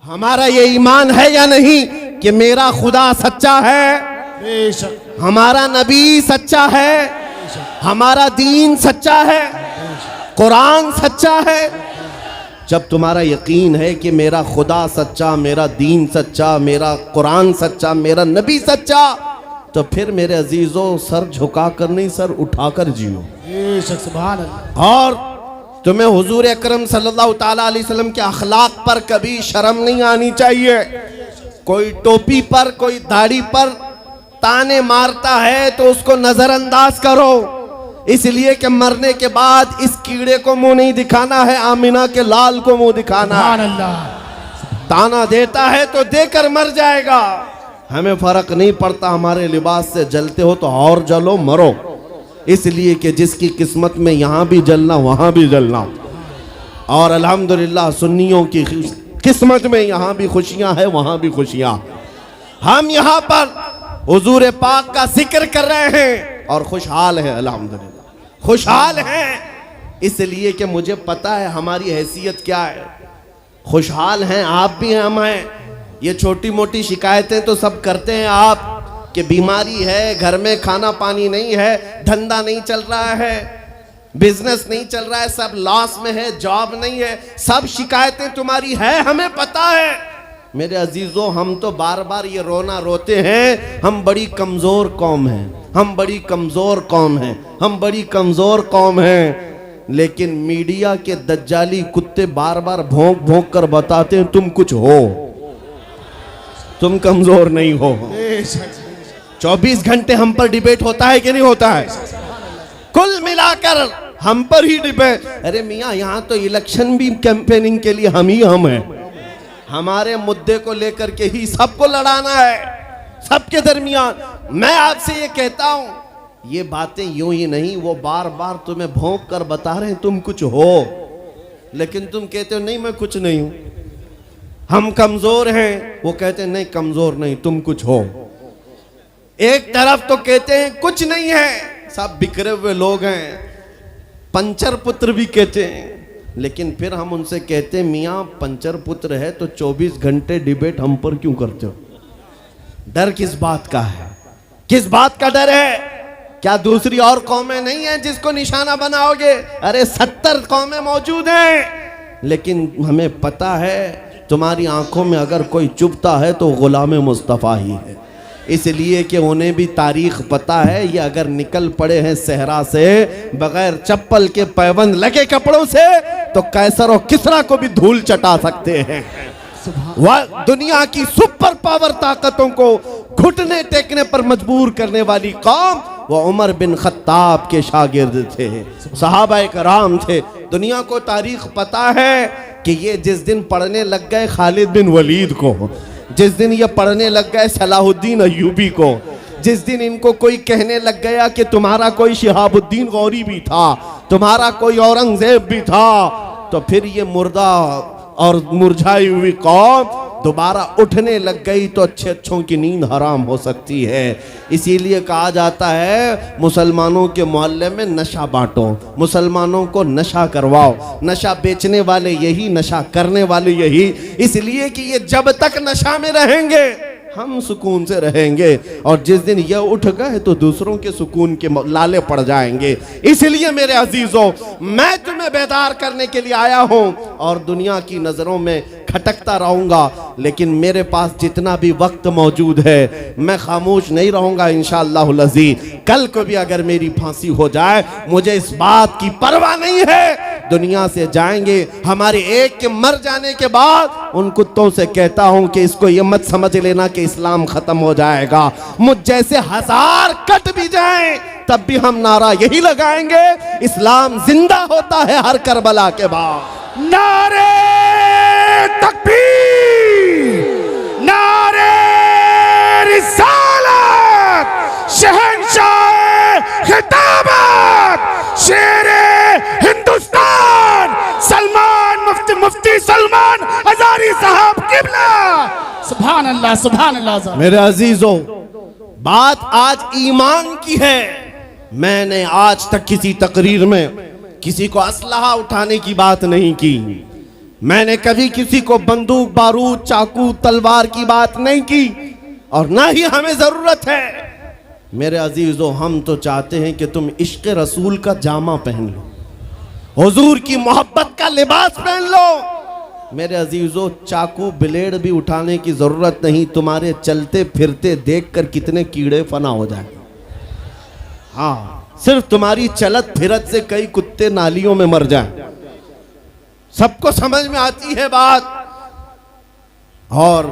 हमारा ये ईमान है या नहीं कि मेरा खुदा सच्चा है, बेशक हमारा नबी सच्चा है, हमारा दीन सच्चा है, कुरान सच्चा है। जब तुम्हारा यकीन है कि मेरा खुदा सच्चा, मेरा दीन सच्चा, मेरा कुरान सच्चा, मेरा नबी सच्चा, तो फिर मेरे अजीजों सर झुकाकर नहीं, सर उठाकर जियो। बेशक सुभान अल्लाह। और तुम्हें हुजूर अकरम सल्लल्लाहु ताला अलैहि वसल्लम के अखलाक पर कभी शर्म नहीं आनी चाहिए। कोई टोपी पर, कोई दाढ़ी पर ताने मारता है तो उसको नजरअंदाज करो, इसलिए कि मरने के बाद इस कीड़े को मुंह नहीं दिखाना है, आमिना के लाल को मुंह दिखाना है। सुभान अल्लाह। ताना देता है तो देकर मर जाएगा। हमें फर्क नहीं पड़ता, हमारे लिबास से जलते हो तो और जलो, मरो, इसलिए कि जिसकी किस्मत में यहाँ भी जलना वहाँ भी जलना। और अल्हम्दुलिल्लाह सुन्नियों की किस्मत में यहाँ भी खुशियाँ हैं, वहाँ भी खुशियाँ। हम यहाँ पर हुजूर पाक का जिक्र कर रहे हैं और खुशहाल हैं, अल्हम्दुलिल्लाह खुशहाल हैं, इसलिए कि मुझे पता है हमारी हैसियत क्या है। खुशहाल हैं, आप भी हैं, हम हैं। ये छोटी मोटी शिकायतें तो सब करते हैं आप, कि बीमारी है, घर में खाना पानी नहीं है, धंधा नहीं चल रहा है, बिजनेस नहीं चल रहा है, सब लॉस में है, जॉब नहीं है, सब शिकायतें तुम्हारी है, हमें पता है। मेरे अजीजों, हम तो बार बार ये रोना रोते हैं, हम बड़ी कमजोर कौम हैं, हम बड़ी कमजोर कौम हैं, हम बड़ी कमजोर कौम हैं। लेकिन मीडिया के दज्जाली कुत्ते बार बार भौंक भौंक कर बताते हैं तुम कुछ हो, तुम कमजोर नहीं हो। 24 घंटे हम पर डिबेट होता है कि नहीं होता है? कुल मिलाकर हम पर ही डिबेट। अरे मियाँ, यहाँ तो इलेक्शन भी कैंपेनिंग के लिए हम हैं। हमारे मुद्दे को लेकर के ही सबको लड़ाना है, सबके दरमियान। मैं आपसे ये कहता हूँ, ये बातें यूं ही नहीं, वो बार बार तुम्हें भौंक कर बता रहे हैं तुम कुछ हो, लेकिन तुम कहते हो नहीं मैं कुछ नहीं हूं, हम कमजोर हैं। वो कहते हैं नहीं कमजोर नहीं, तुम कुछ हो। एक तरफ तो कहते हैं कुछ नहीं है, सब बिखरे हुए लोग हैं, पंचर पुत्र भी कहते हैं, लेकिन फिर हम उनसे कहते हैं मियाँ पंचर पुत्र है तो 24 घंटे डिबेट हम पर क्यों करते हो? डर किस बात का है? किस बात का डर है? क्या दूसरी और कौमें नहीं हैं जिसको निशाना बनाओगे? अरे 70 कौमें मौजूद हैं, लेकिन हमें पता है तुम्हारी आंखों में अगर कोई चुभता है तो गुलाम मुस्तफ़ा ही है, इसलिए कि उन्हें भी तारीख पता है। ये अगर निकल पड़े हैं सहरा से बगैर चप्पल के, पैबंद लगे कपड़ों से, तो कैसर और किसरा को भी धूल चटा सकते हैं। वह दुनिया की सुपर पावर ताकतों को घुटने टेकने पर मजबूर करने वाली कौम वो उमर बिन खत्ताब के शागिर्द थे, सहाबाए कराम थे। दुनिया को तारीख पता है कि ये जिस दिन पढ़ने लग गए खालिद बिन वलीद को, जिस दिन ये पढ़ने लग गए सलाहुद्दीन अय्यूबी को, जिस दिन इनको कोई कहने लग गया कि तुम्हारा कोई शिहाबुद्दीन गौरी भी था, तुम्हारा कोई औरंगजेब भी था, तो फिर ये मुर्दा और मुरझाई हुई कौम दोबारा उठने लग गई तो अच्छे अच्छों की नींद हराम हो सकती है। इसीलिए कहा जाता है मुसलमानों के मोहल्ले में नशा बांटो, मुसलमानों को नशा करवाओ, नशा बेचने वाले यही, नशा करने वाले यही, इसलिए कि ये जब तक नशा में रहेंगे हम सुकून से रहेंगे, और जिस दिन ये उठ गए तो दूसरों के सुकून के लाले पड़ जाएंगे। इसलिए मेरे अजीजों, मैं तुम्हें बेदार करने के लिए आया हूं और दुनिया की नजरों में खटकता रहूंगा, लेकिन मेरे पास जितना भी वक्त मौजूद है मैं खामोश नहीं रहूंगा इंशाअल्लाह अज़ीज़। कल को भी अगर मेरी फांसी हो जाए मुझे इस बात की परवाह नहीं है, दुनिया से जाएंगे। हमारे एक के मर जाने के बाद उन कुत्तों से कहता हूं कि इसको ये मत समझ लेना कि इस्लाम खत्म हो जाएगा, मुझ जैसे 1000 कट भी जाएं तब भी हम नारा यही लगाएंगे, इस्लाम जिंदा होता है हर करबला के बाद। नारे तकबीर, नारे रिसालत, शहंशाह खिताबत, शेरे हिंदुस्तान सलमान मुफ्ती सलमान हजारी साहब किबला। सुभान अल्लाह, सुभान अल्लाह। मेरे अजीजों, बात आज ईमान की है। मैंने आज तक किसी तकरीर में किसी को असलहा उठाने की बात नहीं की, मैंने कभी किसी को बंदूक, बारूद, चाकू, तलवार की बात नहीं की और ना ही हमें जरूरत है। मेरे अजीजों, हम तो चाहते हैं कि तुम इश्क रसूल का जामा पहन लो, हुजूर की मोहब्बत का लिबास पहन लो। मेरे अजीजों, चाकू ब्लेड भी उठाने की जरूरत नहीं, तुम्हारे चलते फिरते देखकर कितने कीड़े फना हो जाए। हाँ, सिर्फ तुम्हारी चलत फिरत से कई कुत्ते नालियों में मर जाए। सबको समझ में आती है बात। और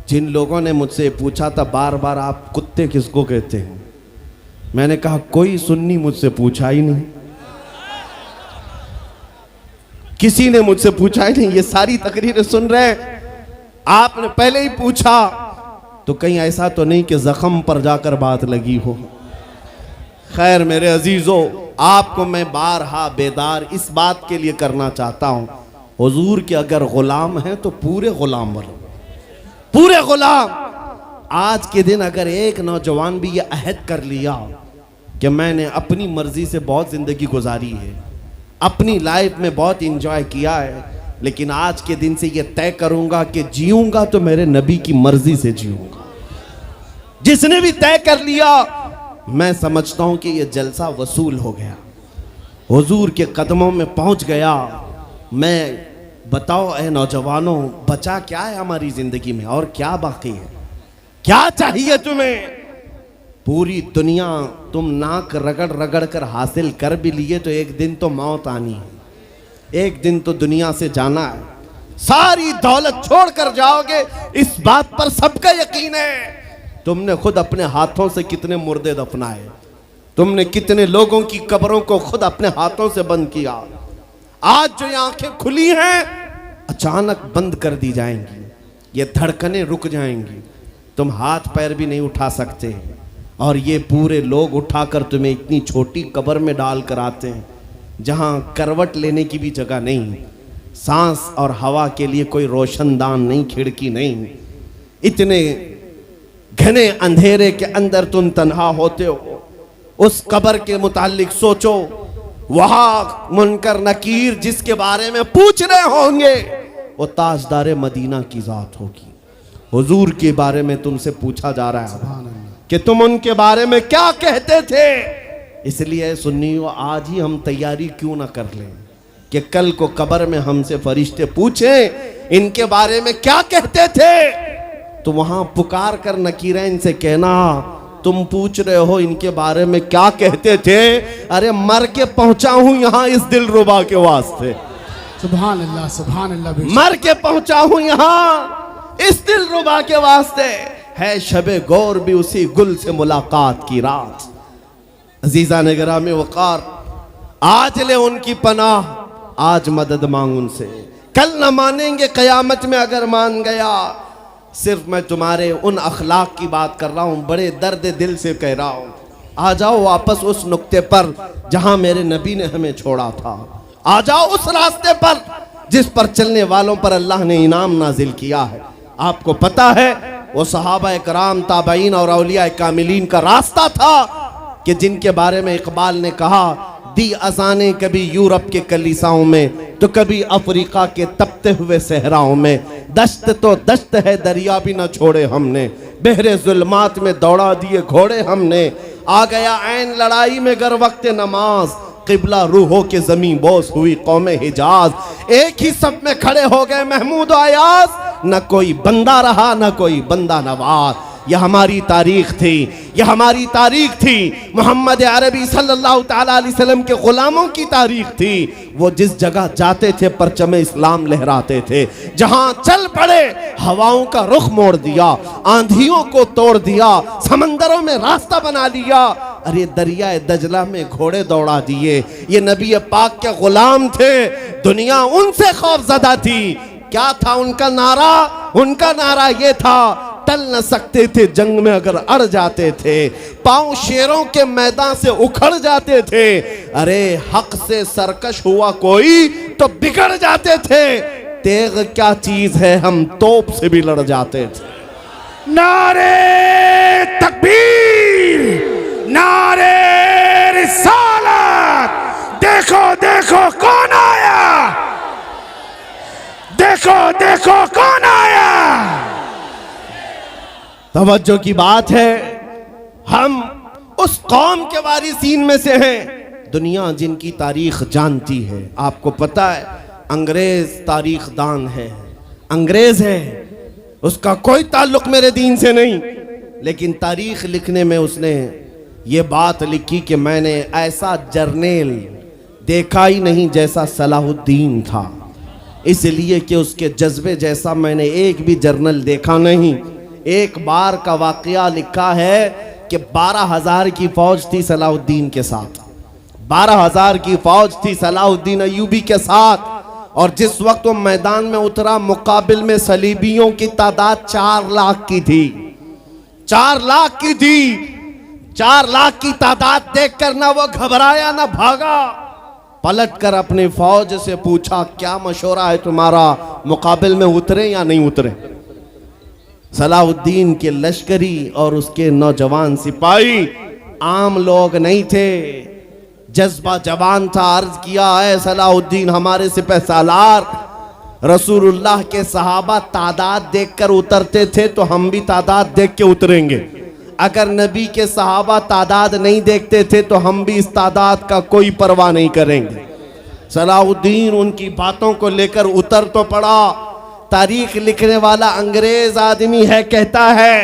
जिन लोगों ने मुझसे पूछा था बार बार, आप कुत्ते किसको कहते हैं, मैंने कहा कोई सुन्नी मुझसे पूछा ही नहीं, किसी ने मुझसे पूछा ही नहीं। ये सारी तकरीरें सुन रहे हैं, आपने पहले ही पूछा तो कहीं ऐसा तो नहीं कि जख्म पर जाकर बात लगी हो। खैर मेरे अजीजों, आपको मैं बारहा बेदार इस बात के लिए करना चाहता हूं, हुजूर के अगर गुलाम हैं तो पूरे गुलाम बनो, पूरे गुलाम। आज के दिन अगर एक नौजवान भी ये अहद कर लिया कि मैंने अपनी मर्जी से बहुत जिंदगी गुजारी है, अपनी लाइफ में बहुत इंजॉय किया है, लेकिन आज के दिन से ये तय करूंगा कि जीऊंगा तो मेरे नबी की मर्जी से जीऊंगा, जिसने भी तय कर लिया, मैं समझता हूं कि ये जलसा वसूल हो गया, हुजूर के कदमों में पहुंच गया। मैं बताओ ए नौजवानों, बचा क्या है हमारी जिंदगी में और क्या बाकी है? क्या चाहिए तुम्हें? पूरी दुनिया तुम नाक रगड़ रगड़ कर हासिल कर भी लिए तो एक दिन तो मौत आनी है, एक दिन तो दुनिया से जाना है। सारी दौलत छोड़कर जाओगे, इस बात पर सबका यकीन है। तुमने खुद अपने हाथों से कितने मुर्दे दफनाए, तुमने कितने लोगों की कब्रों को खुद अपने हाथों से बंद किया। आज जो ये आंखें खुली हैं अचानक बंद कर दी जाएंगी, ये धड़कनें रुक जाएंगी, तुम हाथ पैर भी नहीं उठा सकते, और ये पूरे लोग उठाकर तुम्हें इतनी छोटी कब्र में डाल कर आते हैं जहां करवट लेने की भी जगह नहीं, सांस और हवा के लिए कोई रोशनदान नहीं, खिड़की नहीं। इतने घने अंधेरे के अंदर तुम तन्हा होते हो। उस कब्र के मुतालिक सोचो, वहां मुनकर नकीर जिसके बारे में पूछ रहे होंगे वो ताजदार मदीना की जात होगी। हुजूर के बारे में तुमसे पूछा जा रहा है कि तुम उनके बारे में क्या कहते थे। इसलिए सुन्नियों, आज ही हम तैयारी क्यों ना कर लें कि कल को कब्र में हमसे फरिश्ते पूछें इनके बारे में क्या कहते थे, तो वहां पुकार कर नकीरैन से कहना, तुम पूछ रहे हो इनके बारे में क्या कहते थे, अरे मर के पहुंचा हूं यहां इस दिलरुबा के वास्ते। सुभान अल्लाह, सुभान अल्लाह। मर के पहुंचा हूं यहां इस दिलरुबा के वास्ते, है शबे गौर भी उसी गुल से मुलाकात की रात। अजीजा ने गिरामी वकार, आज ले उनकी पनाह, आज मदद मांग उनसे, कल न मानेंगे कयामत में अगर मान गया। सिर्फ मैं तुम्हारे उन अखलाक की बात कर रहा हूं, बड़े दर्द दिल से कह रहा हूं। आ जाओ वापस उस नुक्ते पर जहां मेरे नबी ने हमें छोड़ा था, आ जाओ उस रास्ते पर जिस पर चलने वालों पर अल्लाह ने इनाम नाजिल किया है। आपको पता है वो सहाबा कराम, ताबईन और औलिया कामिलीन का रास्ता था कि जिनके बारे में इकबाल ने कहा, दी अजाने कभी यूरोप के कलीसाओं में तो कभी अफ्रीका के तपते हुए सहराओं में, दश्त तो दश्त है दरिया भी न छोड़े हमने, बहरे जुल्मात में दौड़ा दिए घोड़े हमने, आ गया ऐन लड़ाई में गर वक्त नमाज, किबला रूहों के जमीन बोस हुई कौम हिजाज। एक ही सब में खड़े हो गए महमूद अयाज, न कोई बंदा रहा न कोई बंदा नवाज। यह हमारी तारीख थी, यह हमारी तारीख थी, मोहम्मद अरबी सल्लल्लाहु ताला अलैहि वसल्लम के गुलामों की तारीख थी। वो जिस जगह जाते थे परचम इस्लाम लहराते थे, जहां चल पड़े हवाओं का रुख मोड़ दिया, आंधियों को तोड़ दिया, समंदरों में रास्ता बना लिया, अरे दरिया दजला में घोड़े दौड़ा दिए। ये नबी पाक के गुलाम थे, दुनिया उनसे खौफजदा थी। क्या था उनका नारा? उनका नारा ये था, टल न सकते थे जंग में अगर अड़ जाते थे, पांव शेरों के मैदान से उखड़ जाते थे, अरे हक से सरकश हुआ कोई तो बिगड़ जाते थे, तेग क्या चीज है हम तोप से भी लड़ जाते थे। नारे तकबीर, नारे रिसालत, देखो देखो कौन आया, देखो देखो कौन आया। तवज्जो की बात है, हम उस कौम के वारिसीन में से हैं दुनिया जिनकी तारीख जानती है। आपको पता है अंग्रेज तारीख दान है, अंग्रेज है, उसका कोई ताल्लुक मेरे दीन से नहीं, लेकिन तारीख लिखने में उसने ये बात लिखी कि मैंने ऐसा जर्नेल देखा ही नहीं जैसा सलाहुद्दीन था, इसलिए कि उसके जज्बे जैसा मैंने एक भी जर्नल देखा नहीं। एक बार का वाकया लिखा है कि 12,000 की फौज थी सलाहुद्दीन के साथ, 12,000 की फौज थी सलाहुद्दीन अय्यूबी के साथ, और जिस वक्त वो मैदान में उतरा मुकाबिल में सलीबियों की तादाद 4 लाख की थी, 4 लाख की थी। 4 लाख की तादाद देखकर ना वो घबराया ना भागा, पलटकर अपनी फौज से पूछा क्या मशवरा है तुम्हारा, मुकाबिल में उतरे या नहीं उतरे। सलाहुद्दीन के लश्करी और उसके नौजवान सिपाही आम लोग नहीं थे, जज्बा जवान था। अर्ज किया है सलाहुद्दीन हमारे सिपह सालार, रसूलुल्लाह के सहाबा तादाद देखकर उतरते थे तो हम भी तादाद देख के उतरेंगे, अगर नबी के सहाबा तादाद नहीं देखते थे तो हम भी इस तादाद का कोई परवाह नहीं करेंगे। सलाहुद्दीन उनकी बातों को लेकर उतर तो पड़ा। तारीख लिखने वाला अंग्रेज आदमी है, कहता है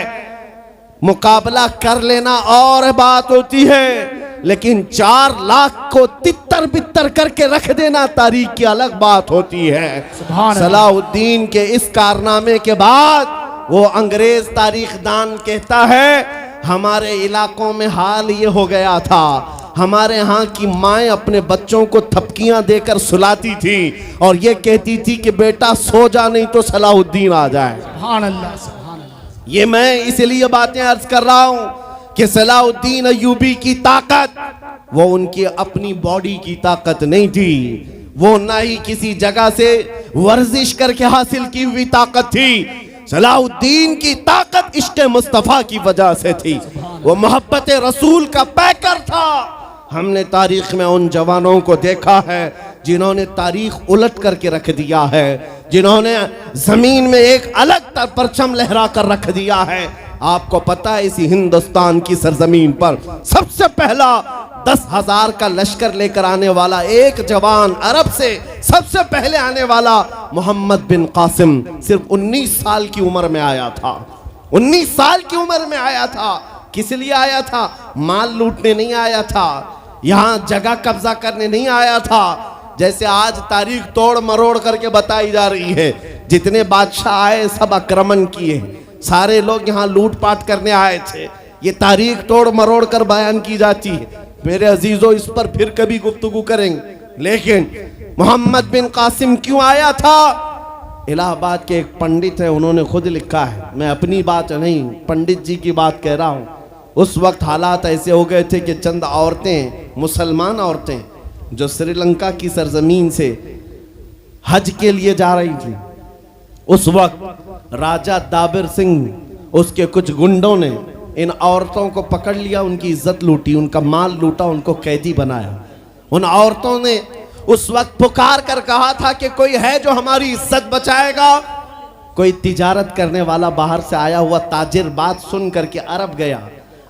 मुकाबला कर लेना और बात होती है, लेकिन 4 लाख को तितर बितर करके रख देना तारीख की अलग बात होती है। सलाहुद्दीन के इस कारनामे के बाद वो अंग्रेज तारीखदान कहता है हमारे इलाकों में हाल ये हो गया था, हमारे यहाँ की माएँ अपने बच्चों को थपकियां देकर सुलाती थी और ये कहती थी कि बेटा सो जा नहीं तो सलाहुद्दीन आ जाए। सुभान अल्लाह, सुभान अल्लाह। ये मैं इसलिए बातें अर्ज कर रहा हूँ कि सलाहुद्दीन अय्यूबी की ताकत वो उनकी अपनी बॉडी की ताकत नहीं थी, वो ना ही किसी जगह से वर्जिश करके हासिल की हुई ताकत थी। सलाहुद्दीन की ताकत इश्क़ मुस्तफ़ा की वजह से थी, वो मोहब्बत रसूल का पैकर था। हमने तारीख में उन जवानों को देखा है जिन्होंने तारीख उलट करके रख दिया है, जिन्होंने जमीन में एक अलग परचम लहरा कर रख दिया है। आपको पता है इसी हिंदुस्तान की सरजमीन पर सबसे पहला 10,000 का लश्कर लेकर आने वाला एक जवान अरब से सबसे पहले आने वाला मोहम्मद बिन कासिम सिर्फ 19 साल की उम्र में आया था। 19 साल की उम्र में आया था। किस लिए आया था? माल लूटने नहीं आया था, यहाँ जगह कब्जा करने नहीं आया था। जैसे आज तारीख तोड़ मरोड़ करके बताई जा रही है, जितने बादशाह आए सब आक्रमण किए, सारे लोग यहाँ लूटपाट करने आए थे, ये तारीख तोड़ मरोड़ कर बयान की जाती है। मेरे अजीजों इस पर फिर कभी गुफ्तगू करेंगे, लेकिन मोहम्मद बिन कासिम क्यों आया था? इलाहाबाद के एक पंडित हैं, उन्होंने खुद लिखा है, मैं अपनी बात नहीं पंडित जी की बात कह रहा हूँ। उस वक्त हालात ऐसे हो गए थे कि चंद औरतें, मुसलमान औरतें जो श्रीलंका की सरजमीन से हज के लिए जा रही थी, उस वक्त राजा दाबिर सिंह उसके कुछ गुंडों ने इन औरतों को पकड़ लिया, उनकी इज्जत लूटी, उनका माल लूटा, उनको कैदी बनाया। उन औरतों ने उस वक्त पुकार कर कहा था कि कोई है जो हमारी इज्जत बचाएगा। कोई तिजारत करने वाला बाहर से आया हुआ ताजिर बात सुन करके अरब गया।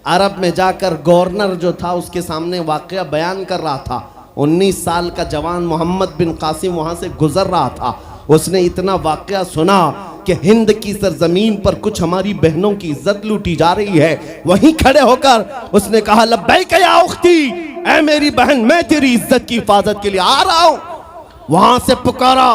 अरब में जाकर गवर्नर जो था उसके सामने वाकया बयान कर रहा था। 19 साल का जवान मोहम्मद बिन कासिम वहां से गुजर रहा था। उसने इतना वाकया सुना कि हिंद की सरजमीन पर कुछ हमारी बहनों की इज्जत लूटी जा रही है। वहीं खड़े होकर उसने कहा लब्बैक या उख्ती, ऐ मेरी बहन मैं तेरी इज्जत की हिफाजत के लिए आ रहा हूं। वहां से पुकारा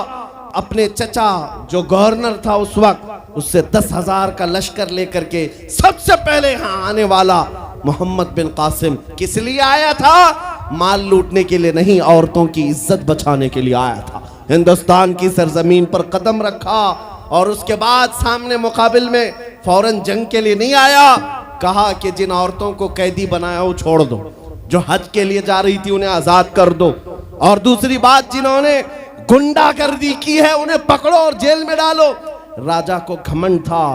अपने चचा जो गवर्नर था उस वक्त, उससे 10,000 का लश्कर लेकर के सबसे पहले यहाँ आने वाला मोहम्मद बिन कासिम किस लिए आया था? माल लूटने के लिए नहीं, औरतों की इज्जत बचाने के लिए आया था। हिंदुस्तान की सरजमीन पर कदम रखा और उसके बाद सामने मुकाबिल में फौरन जंग के लिए नहीं आया। कहा कि जिन औरतों को कैदी बनाया वो छोड़ दो, जो हज के लिए जा रही थी उन्हें आजाद कर दो, और दूसरी बात जिन्होंने गुंडागर्दी की है उन्हें पकड़ो और जेल में डालो। राजा को घमंड था,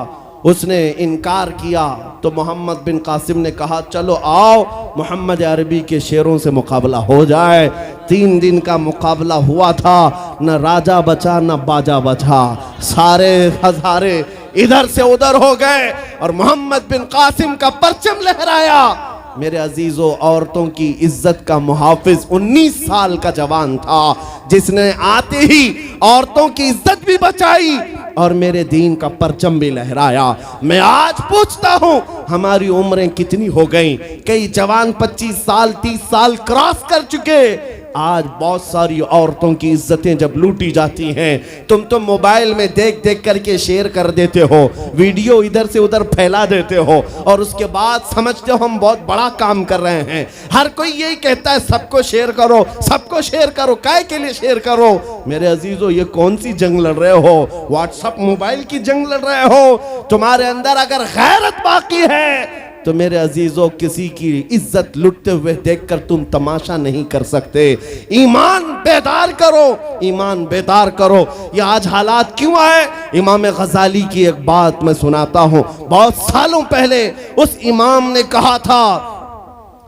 उसने इनकार किया तो मोहम्मद बिन कासिम ने कहा चलो आओ मोहम्मद अरबी के शेरों से मुकाबला हो जाए। 3 दिन का मुकाबला हुआ था, न राजा बचा न बाजा बचा, सारे हजारे इधर से उधर हो गए और मोहम्मद बिन कासिम का परचम लहराया। मेरे अजीजों, औरतों की इज्जत का मुहाफिज 19 साल का जवान था जिसने आते ही औरतों की इज्जत भी बचाई और मेरे दीन का परचम भी लहराया। मैं आज पूछता हूं हमारी उम्रें कितनी हो गई? कई जवान 25 साल 30 साल क्रॉस कर चुके। आज बहुत सारी औरतों की इज्जतें जब लूटी जाती हैं, तुम तो मोबाइल में देख देख करके शेयर कर देते हो, वीडियो इधर से उधर फैला देते हो और उसके बाद समझते हो हम बहुत बड़ा काम कर रहे हैं। हर कोई यही कहता है सबको शेयर करो, सबको शेयर करो, काय के लिए शेयर करो? मेरे अजीजों, ये कौन सी जंग लड़ रहे हो? व्हाट्सएप मोबाइल की जंग लड़ रहे हो? तुम्हारे अंदर अगर गैरत बाकी है तो मेरे अजीजों, किसी की इज्जत लुटते हुए देखकर तुम तमाशा नहीं कर सकते। ईमान बेदार करो, ईमान बेदार करो। ये आज हालात क्यों आए? इमाम गजाली की एक बात मैं सुनाता हूं। बहुत सालों पहले उस इमाम ने कहा था,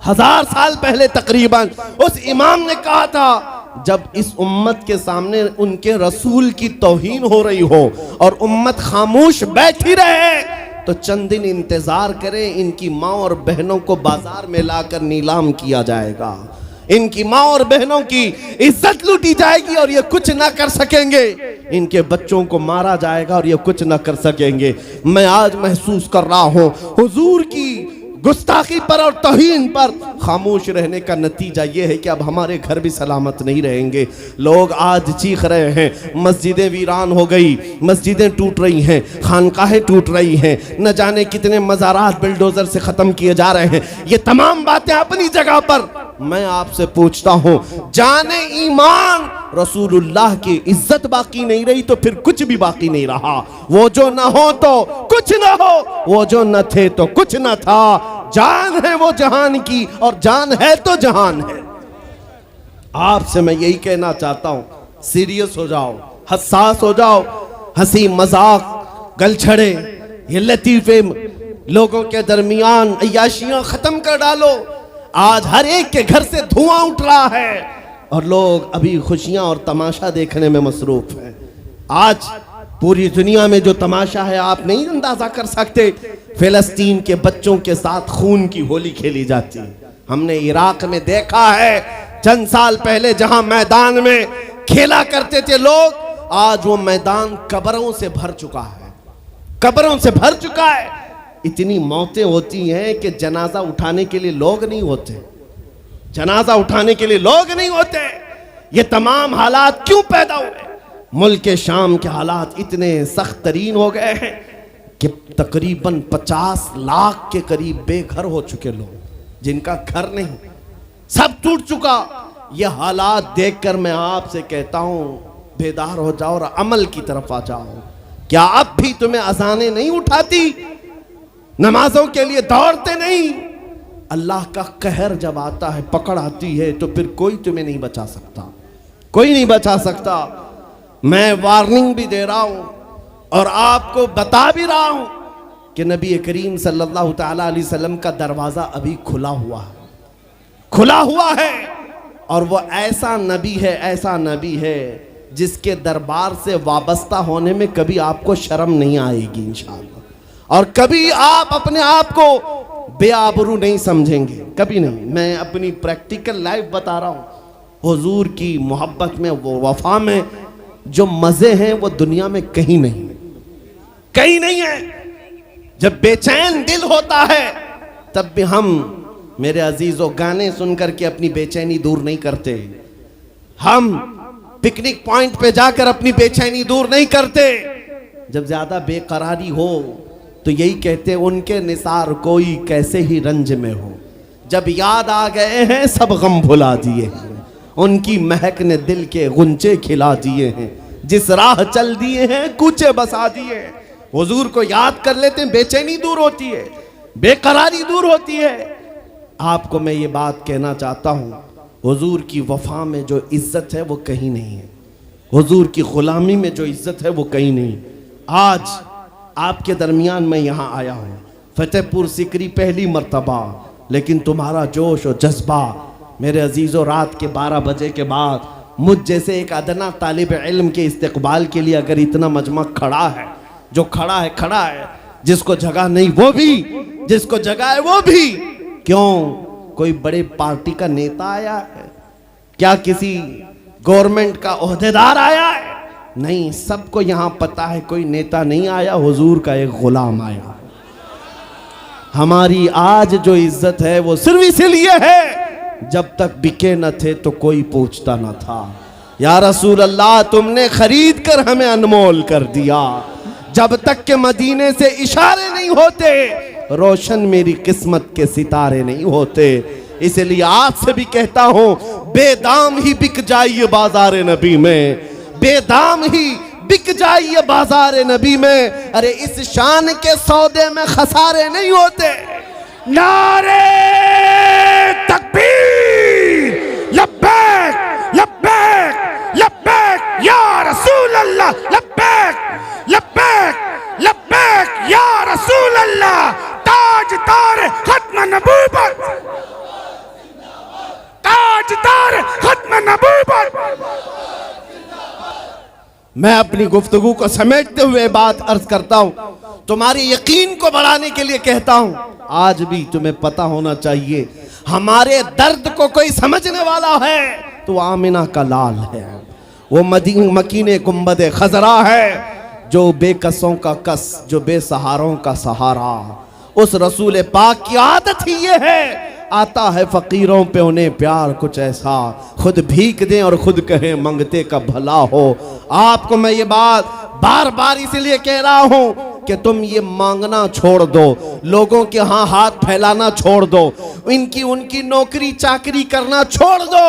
1000 साल पहले तकरीबन, उस इमाम ने कहा था जब इस उम्मत के सामने उनके रसूल की तौहीन हो रही हो और उम्मत खामोश बैठी रहे तो चंद दिन इंतजार करें, इनकी माँ और बहनों को बाजार में लाकर नीलाम किया जाएगा, इनकी माँ और बहनों की इज्जत लूटी जाएगी और ये कुछ ना कर सकेंगे, इनके बच्चों को मारा जाएगा और ये कुछ ना कर सकेंगे। मैं आज महसूस कर रहा हूँ हुजूर की गुस्ताखी पर और तौहीन पर खामोश रहने का नतीजा ये है कि अब हमारे घर भी सलामत नहीं रहेंगे। लोग आज चीख रहे हैं, मस्जिदें वीरान हो गई, मस्जिदें टूट रही हैं, खानकाहें टूट रही हैं, न जाने कितने मज़ारात बिल्डोजर से ख़त्म किए जा रहे हैं। ये तमाम बातें अपनी जगह पर। मैं आपसे पूछता हूँ, जाने ईमान रसूलुल्लाह की इज्जत बाकी नहीं रही तो फिर कुछ भी बाकी नहीं रहा। वो जो न हो तो कुछ न हो, वो जो न थे तो कुछ न था। जान है वो जहान की और जान है तो जहान है। आपसे मैं यही कहना चाहता हूं, सीरियस हो जाओ, हसास हो जाओ। हंसी मजाक गलछड़े ये लतीफे लोगों के दरमियान अय्याशियां खत्म कर डालो। आज हर एक के घर से धुआं उठ रहा है और लोग अभी खुशियां और तमाशा देखने में मसरूफ हैं। आज पूरी दुनिया में जो तमाशा है आप नहीं अंदाजा कर सकते। फिलिस्तीन के बच्चों के साथ खून की होली खेली जाती है। हमने इराक में देखा है चंद साल पहले जहां मैदान में खेला करते थे लोग, आज वो मैदान कब्रों से भर चुका है, कब्रों से भर चुका है। इतनी मौतें होती हैं कि जनाजा उठाने के लिए लोग नहीं होते, जनाजा उठाने के लिए लोग नहीं होते। ये तमाम हालात क्यों पैदा हुए? मुल्क शाम के हालात इतने सख्त तरीन हो गए हैं कि तकरीबन 50 लाख के करीब बेघर हो चुके लोग, जिनका घर नहीं, सब टूट चुका। ये हालात देखकर मैं आपसे कहता हूं, बेदार हो जाओ और अमल की तरफ आ जाओ। क्या अब भी तुम्हें अजानें नहीं उठाती? नमाजों के लिए दौड़ते नहीं? अल्लाह का कहर जब आता है, पकड़ आती है, तो फिर कोई तुम्हें नहीं बचा सकता, कोई नहीं बचा सकता। मैं वार्निंग भी दे रहा हूं और आपको बता भी रहा हूं कि नबी करीम सल्लल्लाहु ताला अलैहि वसल्लम का दरवाजा अभी खुला हुआ है, खुला हुआ है। और वो ऐसा नबी है, ऐसा नबी है जिसके दरबार से वाबस्ता होने में कभी आपको शर्म नहीं आएगी इंशाअल्लाह, और कभी आप अपने आप को बेआबरू नहीं समझेंगे, कभी नहीं। मैं अपनी प्रैक्टिकल लाइफ बता रहा हूं। हुजूर की मोहब्बत में, वो वफा में जो मजे हैं वो दुनिया में कहीं नहीं, कहीं नहीं है। जब बेचैन दिल होता है तब भी हम, मेरे अजीजों, गाने सुनकर के अपनी बेचैनी दूर नहीं करते। हम पिकनिक पॉइंट पे जाकर अपनी बेचैनी दूर नहीं करते। जब ज्यादा बेकरारी हो तो यही कहते, उनके निसार कोई कैसे ही रंज में हो, जब याद आ गए हैं सब गम भुला दिए हैं, उनकी महक ने दिल के गुंचे खिला दिए हैं, जिस राह चल दिए हैं कूचे बसा दिए हैं। हुजूर को याद कर लेते हैं, बेचैनी दूर होती है, बेकरारी दूर होती है। आपको मैं ये बात कहना चाहता हूँ, हुजूर की वफा में जो इज्जत है वो कहीं नहीं है, हुजूर की गुलामी में जो इज्जत है वो कहीं नहीं। आज आपके दरमियान मैं यहाँ आया हूँ, फतेहपुर सिकरी पहली मर्तबा, लेकिन तुम्हारा जोश और जज्बा मेरे अजीज़ों, रात के 12 बजे के बाद मुझ जैसे एक अदना तालिब इल्म के इस्तकबाल के लिए अगर इतना मजमा खड़ा है, जो खड़ा है, जिसको जगह नहीं वो भी, जिसको जगह है वो भी, क्यों कोई बड़े पार्टी का नेता आया है? क्या किसी गवर्नमेंट का ओहदेदार आया है? नहीं, सबको यहां पता है कोई नेता नहीं आया, हुजूर का एक गुलाम आया। हमारी आज जो इज्जत है वो सिर्फ इसलिए है जब तक बिके न थे तो कोई पूछता न था। या रसूल अल्लाह, तुमने खरीद कर हमें अनमोल कर दिया। जब तक के मदीने से इशारे नहीं होते, रोशन मेरी किस्मत के सितारे नहीं होते। इसलिए आज से भी कहता हूं, बेदाम ही बिक जाइए बाजार नबी में, बेदाम ही बिक जाइए बाजार नबी में। अरे इस शान के सौदे में खसारे नहीं होते। नारे तकबीर, लब्बैक लब्बैक लब्बैक या रसूल अल्लाह, लब्बैक लब्बैक लब्बैक या रसूल अल्लाह। ताजदार खत्म नबूवत, ताजदार खत्म नबूवत। मैं अपनी गुफ्तगू को समेटते हुए बात अर्ज करता हूं, तुम्हारे यकीन को बढ़ाने के लिए कहता हूं, आज भी तुम्हें पता होना चाहिए, हमारे दर्द को कोई समझने वाला है तो आमिना का लाल है, वो मकीने गुंबद खजरा है, जो बेकसों का कस, जो बेसहारों का सहारा। उस रसूल पाक की आदत ही ये है, आता है फकीरों पे उन्हें प्यार कुछ ऐसा, खुद भीख दें और खुद कहें मंगते का भला हो। आपको मैं ये बात बार बार इसलिए कह रहा हूं कि तुम ये मांगना छोड़ दो, लोगों के यहाँ हाथ फैलाना छोड़ दो, उनकी नौकरी चाकरी करना छोड़ दो।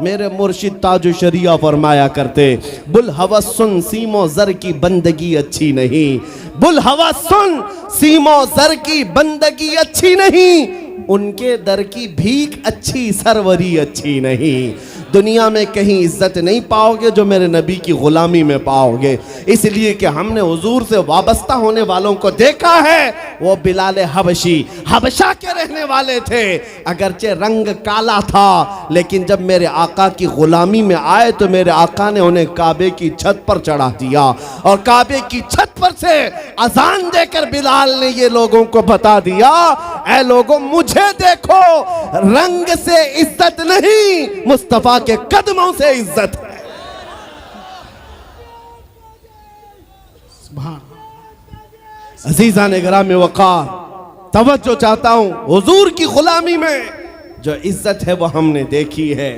मेरे मुर्शिद ताजु शरिया फरमाया करते, बुल हवस सुन सीमो जर की बंदगी अच्छी नहीं, बुल हवस सुन सीमो जर की बंदगी अच्छी नहीं, उनके दर की भीख अच्छी, सरवरी अच्छी नहीं। दुनिया में कहीं इज्जत नहीं पाओगे जो मेरे नबी की गुलामी में पाओगे। इसलिए कि हमने हुजूर से वाबस्ता होने वालों को देखा है, वो बिलाल हबशी हबशा के रहने वाले थे, अगरचे रंग काला था, लेकिन जब मेरे आका की गुलामी में आए तो मेरे आका ने उन्हें काबे की छत पर चढ़ा दिया, और काबे की छत पर से अजान देकर बिलाल ने ये लोगों को बता दिया, ऐ लोगों मुझे देखो, रंग से इज्जत नहीं, मुस्तफा के कदमों से इज्जत है। अजीजा ने ग्राम वकार, तवज्जो चाहता हूं, हुजूर की गुलामी में जो इज्जत है वो हमने देखी है।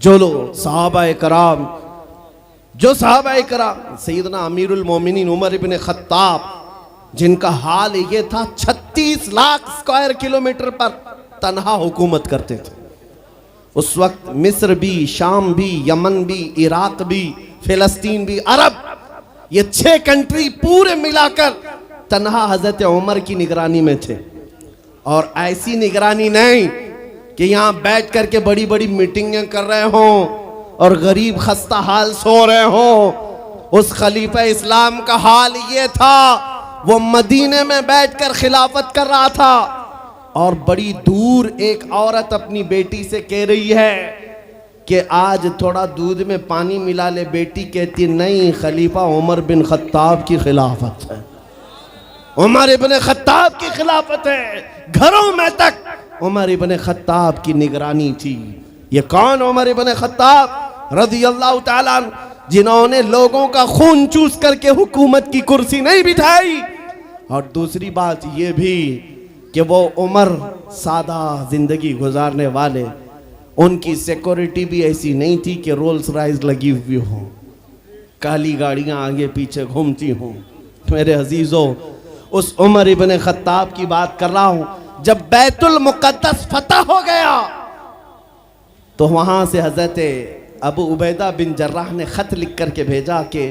जो लोग सहाबाए कराम, जो सहाबाए कराम, सैयदना अमीरुल मोमिनीन उमर इब्न खत्ताब, जिनका हाल ये था 36 लाख स्क्वायर किलोमीटर पर तन्हा हुकूमत करते थे। उस वक्त मिस्र भी, शाम भी, यमन भी, इराक भी, फिलिस्तीन भी, अरब, ये 6 कंट्री पूरे मिलाकर तन्हा हजरत उमर की निगरानी में थे। और ऐसी निगरानी नहीं कि यहाँ बैठ करके बड़ी बड़ी मीटिंगें कर रहे हों और गरीब खस्ता हाल सो रहे हों। उस खलीफा इस्लाम का हाल ये था, वो मदीने में बैठकर खिलाफत कर रहा था, और बड़ी दूर एक औरत अपनी बेटी से कह रही है कि आज थोड़ा दूध में पानी मिला ले। बेटी कहती नहीं, खलीफा उमर बिन खत्ताब की खिलाफत है, उमर इब्न खत्ताब की खिलाफत है। घरों में तक उमर इब्न खत्ताब की निगरानी थी। ये कौन? उमर इब्न खत्ताब रज़ियल्लाहु ताला अन्हु, जिन्होंने लोगों का खून चूस करके हुकूमत की कुर्सी नहीं बिठाई। और दूसरी बात ये भी कि वो उमर सादा जिंदगी गुजारने वाले, उनकी सिक्योरिटी भी ऐसी नहीं थी कि रोल्स रॉयस लगी हुई हो, काली गाड़ियां आगे पीछे घूमती हों। मेरे अजीजों, उस उमर इब्न खत्ताब की बात कर रहा हूं। जब बैतुल मुक़द्दस फतह हो गया तो वहां से हजरत अबू उबैदा बिन जर्राह ने खत लिख करके भेजा कि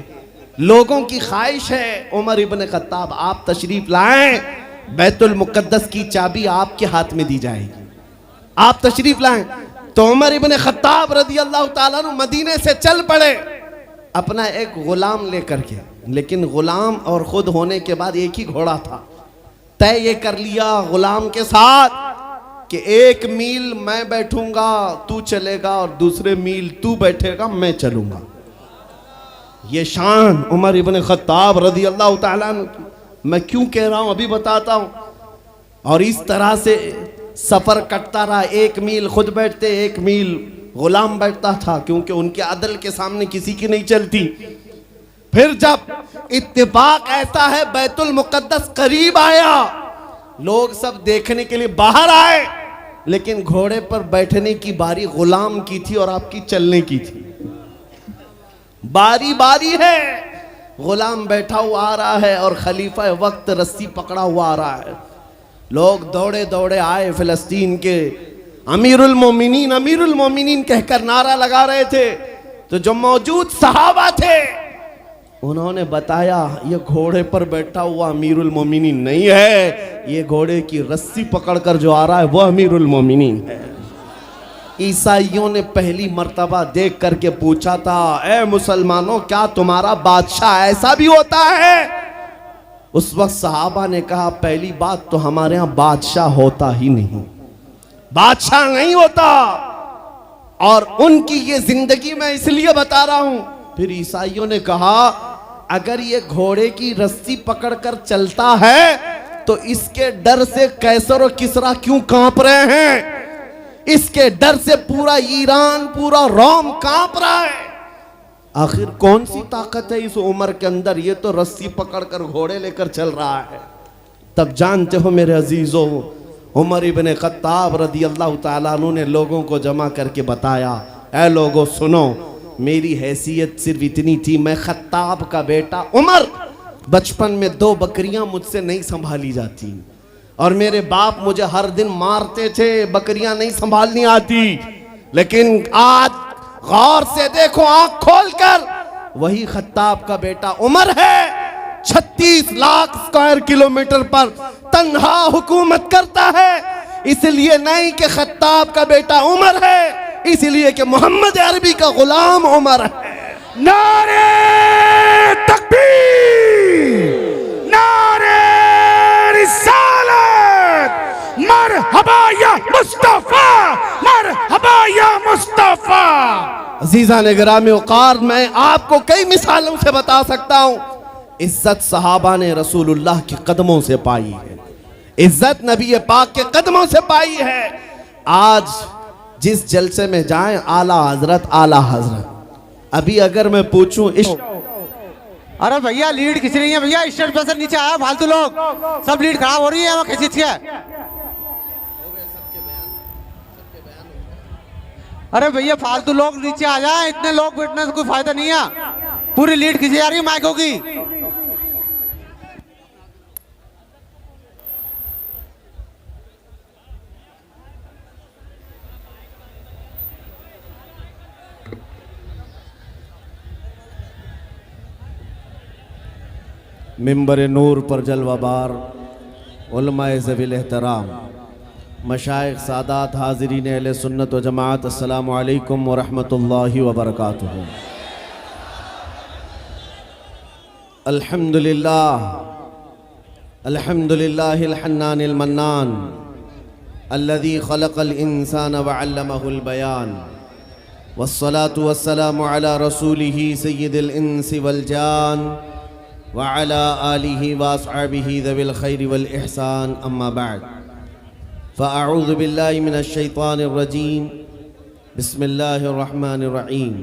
लोगों की ख्वाहिश है उमर इब्न खत्ताब आप तशरीफ लाएं, बैतुल मुक़द्दस की चाबी आपके हाथ में दी जाएगी, आप तशरीफ लाएं। तो उमर इब्न खत्ताब रज़ियल्लाहु ताला अन्हु मदीने से चल पड़े। अपना एक गुलाम लेकर के, लेकिन गुलाम और खुद होने के बाद एक ही घोड़ा था। तय ये कर लिया गुलाम के साथ कि 1 मील मैं बैठूंगा तू चलेगा और दूसरे मील तू बैठेगा मैं चलूंगा। ये शान उमर इब्न खत्ताब रज़ी अल्लाह ताला अन्हु की। मैं क्यों कह रहा हूं अभी बताता हूं। और इस तरह से सफर कटता रहा। 1 मील खुद बैठते, 1 मील गुलाम बैठता था, क्योंकि उनके अदल के सामने किसी की नहीं चलती। फिर जब इत्तेफाक ऐसा है बैतुल मुकद्दस करीब आया, लोग सब देखने के लिए बाहर आए, लेकिन घोड़े पर बैठने की बारी गुलाम की थी और आपकी चलने की थी। बारी बारी है, गुलाम बैठा हुआ आ रहा है और खलीफा वक्त रस्सी पकड़ा हुआ आ रहा है। लोग दौड़े दौड़े आए, फिलिस्तीन के अमीरुल मोमिनीन कहकर नारा लगा रहे थे। तो जो मौजूद सहाबा थे उन्होंने बताया ये घोड़े पर बैठा हुआ अमीरुल मोमिनीन नहीं है, ये घोड़े की रस्सी पकड़कर जो आ रहा है वो अमीरुल मोमिनीन है। ईसाइयों ने पहली मर्तबा देख करके पूछा था, ए मुसलमानों क्या तुम्हारा बादशाह ऐसा भी होता है? उस वक्त सहाबा ने कहा पहली बात तो हमारे यहाँ बादशाह होता ही नहीं, बादशाह नहीं होता। और उनकी ये जिंदगी मैं इसलिए बता रहा हूं। फिर ईसाइयों ने कहा अगर ये घोड़े की रस्सी पकड़कर चलता है तो इसके डर से कैसर और किसरा क्यों कांप रहे हैं? इसके डर से पूरा ईरान, पूरा रोम कांप रहा है। आखिर कौन सी ताकत है इस उमर के अंदर? ये तो रस्सी पकड़कर घोड़े लेकर चल रहा है। तब जानते हो मेरे अजीजों, उमर इब्न खत्ताब रज़ी अल्लाह ताला अन्हु ने लोगों को जमा करके बताया, ऐ लोगों सुनो, मेरी हैसियत सिर्फ इतनी थी, मैं खत्ताब का बेटा उमर, बचपन में 2 बकरियां मुझसे नहीं संभाली जाती और मेरे बाप मुझे हर दिन मारते थे, बकरियां नहीं संभालनी आती। लेकिन आज गौर से देखो, आंख खोलकर, वही खत्ताब का बेटा उमर है। 36 लाख स्क्वायर किलोमीटर पर तन्हा हुकूमत करता है। इसलिए नहीं कि खत्ताब का बेटा उमर है, इसलिए कि मोहम्मद अरबी का गुलाम उमर है। नारे तकबीर, नारे रिसालत, मरहबा या मुस्तफा, मरहबा या मुस्तफा। अजीजा ने गिरामी औकार, मैं आपको कई मिसालों से बता सकता हूं। इज्जत सहाबा ने रसूलुल्लाह के कदमों से पाई है, इज्जत नबी पाक के कदमों से पाई है। आज जिस जलसे में जाएं, आला हजरत, अभी अगर मैं पूछूं अरे भैया लीड खींच रही है भैया, स्टेज पे से नीचे आया, फालतू लोग सब लीड खराब हो रही है, वो खींच के। अरे भैया फालतू लोग नीचे आ जाए, इतने लोग बैठने से कोई फायदा नहीं है, पूरी लीड खींची जा रही है माइकों की। मिंबर नूर पर जलवाबार उलमाए ज़वील एहतराम, मशाइख, सादात, हाज़रीन अहले सुन्नत व जमात, अस्सलामु अलैकुम व रहमतुल्लाहि व बरकातुहू। अल्हम्दुलिल्लाह, अल्हम्दुलिल्लाहिल हन्नानिल मन्नान, अल्लज़ी खलक़ल इंसान व अल्लमहुल बयान, वस्सलातु वस्सलामु अला रसूलिही सय्यिदिल इंसी वल जान व अला आलिही व अस्हाबिही ज़विल खैरि वल इहसान, अम्मा बाद। फ़अऊज़ु बिल्लाहि मिनश शैतानिर रजीम, बिस्मिल्लाहिर रहमानिर रहीम।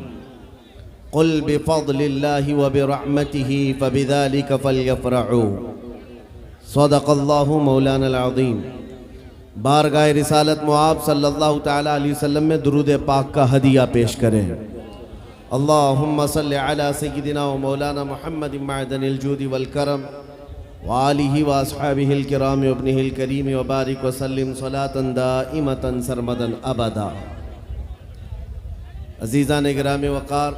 क़ुल बिफ़ज़लिल्लाहि व बिरहमतिही फ़बिज़ालिका फ़ल्यफ़रहू, सदक़ल्लाहु मौलाना अज़ीम। बारगाह रिसालत मुआब सल्लल्लाहु तआला अलैहि वसल्लम में दुरूद पाक का हदिया पेश करें। अल्लाहुम्मा सल्लि अला सय्यिदिना व मौलाना मुहम्मदिन मअदनिल जूदि वल करम व आलिहि व अस्हाबिहिल किराम व इब्निहिल करीम व बारिक व सल्लिम सलातन दाइमतन सरमदन अबदा। अज़ीज़ान गिरामी वक़ार,